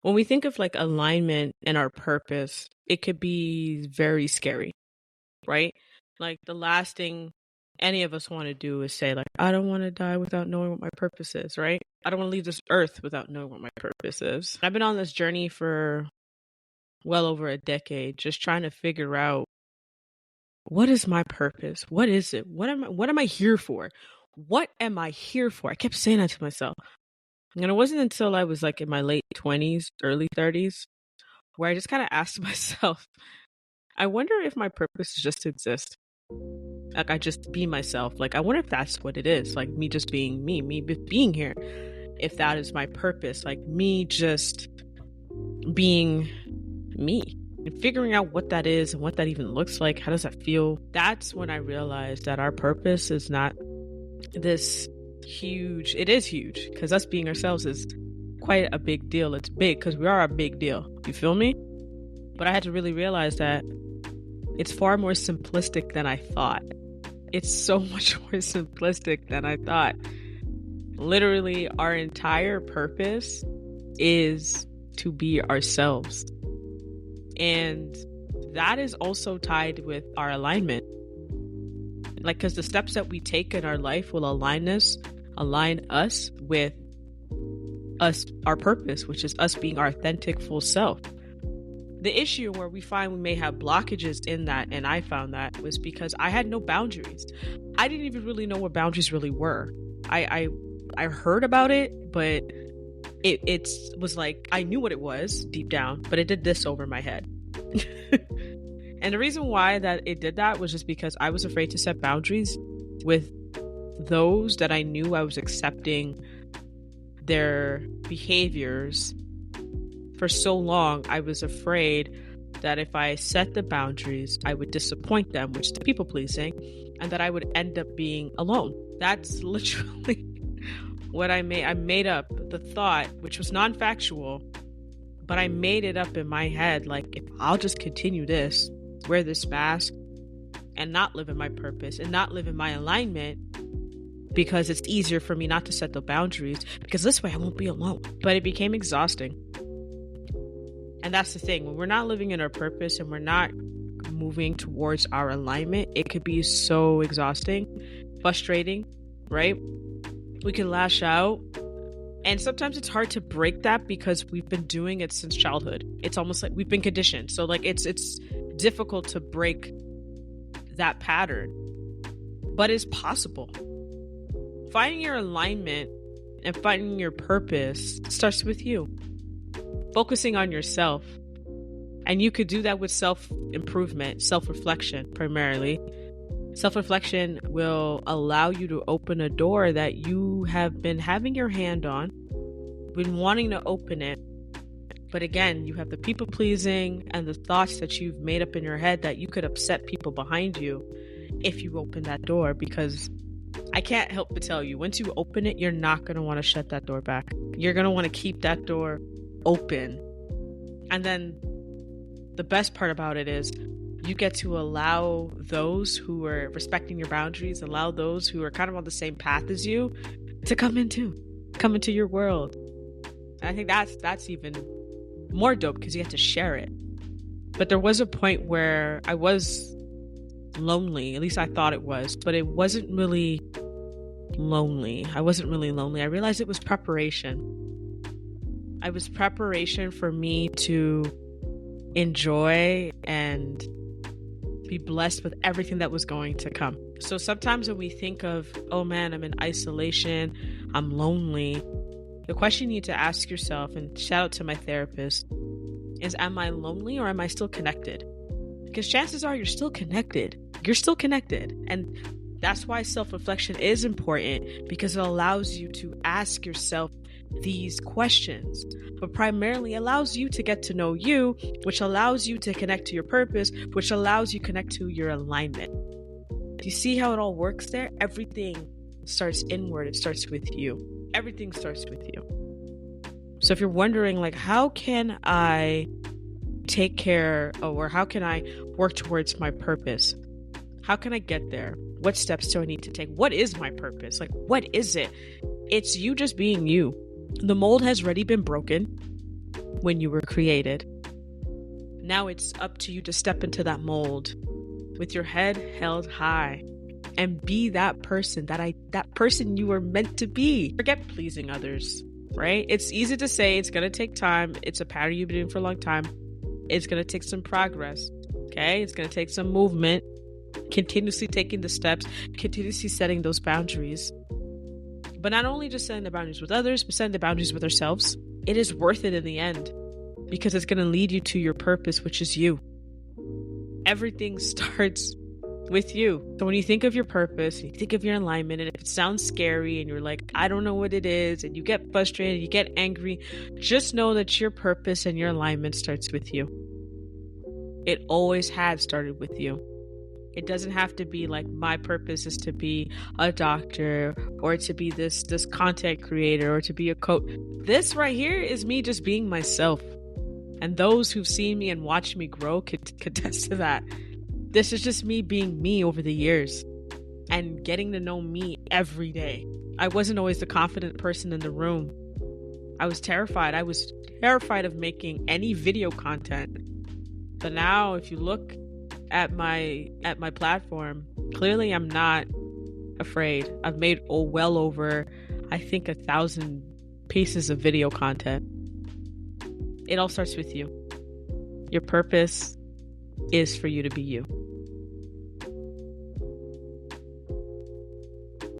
When we think of like alignment and our purpose, it could be very scary, right? Like the last thing any of us want to do is say like, I don't want to die without knowing what my purpose is, right? I don't want to leave this earth without knowing what my purpose is. I've been on this journey for well over a decade, just trying to figure out, what is my purpose? What is it? What am I here for? What am I here for? I kept saying that to myself. And it wasn't until I was like in my late 20s, early 30s, where I just kind of asked myself, I wonder if my purpose is just to exist. Like I just be myself. Like I wonder if that's what it is. Like me just being me being here. If that is my purpose, like me just being me. And figuring out what that is and what that even looks like, how does that feel? That's when I realized that our purpose is not this huge. It is huge because us being ourselves is quite a big deal. It's big because we are a big deal. You feel me? But I had to really realize that it's far more simplistic than I thought. It's so much more simplistic than I thought. Literally, our entire purpose is to be ourselves. And that is also tied with our alignment. Like, because the steps that we take in our life will align us with us, our purpose, which is us being our authentic full self. The issue where we find we may have blockages in that, and I found that, was because I had no boundaries. I didn't even really know what boundaries really were. I heard about it, but it was like I knew what it was deep down, but it did this over my head. And the reason why that it did that was just because I was afraid to set boundaries with those that I knew I was accepting their behaviors for so long. I was afraid that if I set the boundaries, I would disappoint them, which is the people pleasing, and that I would end up being alone. That's literally what I made. I made up the thought, which was non-factual, but I made it up in my head. Like, if I'll just continue this, wear this mask, and not live in my purpose and not live in my alignment, because it's easier for me not to set the boundaries, because this way I won't be alone. But it became exhausting. And that's the thing. When we're not living in our purpose and we're not moving towards our alignment, it could be so exhausting, frustrating, right? We can lash out. And sometimes it's hard to break that because we've been doing it since childhood. It's almost like we've been conditioned. So like it's difficult to break that pattern. But it's possible. Finding your alignment and finding your purpose starts with you. Focusing on yourself. And you could do that with self-improvement, self-reflection primarily. Self-reflection will allow you to open a door that you have been having your hand on, been wanting to open it. But again, you have the people-pleasing and the thoughts that you've made up in your head that you could upset people behind you if you open that door, because I can't help but tell you, once you open it, you're not going to want to shut that door back. You're going to want to keep that door open. And then the best part about it is you get to allow those who are respecting your boundaries, allow those who are kind of on the same path as you to come into your world. And I think that's even more dope because you get to share it. But there was a point where I was lonely, at least I thought it was, but it wasn't really lonely. I wasn't really lonely. I realized it was preparation. It was preparation for me to enjoy and be blessed with everything that was going to come. So sometimes when we think of, oh man, I'm in isolation, I'm lonely, the question you need to ask yourself, and shout out to my therapist, is, am I lonely or am I still connected? Because chances are you're still connected. You're still connected. And that's why self-reflection is important, because it allows you to ask yourself these questions, but primarily allows you to get to know you, which allows you to connect to your purpose, which allows you to connect to your alignment. Do you see how it all works there? Everything starts inward. It starts with you. Everything starts with you. So if you're wondering, like, how can I take care, or how can I work towards my purpose? How can I get there? What steps do I need to take? What is my purpose? Like, what is it? It's you just being you. The mold has already been broken. when you were created. Now it's up to you to step into that mold with your head held high and be that person that person you were meant to be. Forget pleasing others, right? It's easy to say, it's going to take time. It's a pattern you've been doing for a long time. It's going to take some progress. Okay? It's going to take some movement, continuously taking the steps, continuously setting those boundaries. But not only just setting the boundaries with others, but setting the boundaries with ourselves. It is worth it in the end because it's going to lead you to your purpose, which is you. Everything starts with you. So when you think of your purpose, you think of your alignment, and if it sounds scary and you're like, I don't know what it is, and you get frustrated, you get angry, just know that your purpose and your alignment starts with you. It always has started with you. It doesn't have to be like, my purpose is to be a doctor or to be this content creator or to be a coach. This right here is me just being myself. And those who've seen me and watched me grow could attest to that. This is just me being me over the years and getting to know me every day. I wasn't always the confident person in the room. I was terrified. I was terrified of making any video content. But now if you look at my platform, clearly I'm not afraid. I've made well over, I think, 1,000 pieces of video content. It all starts with you. Your purpose is for you to be you.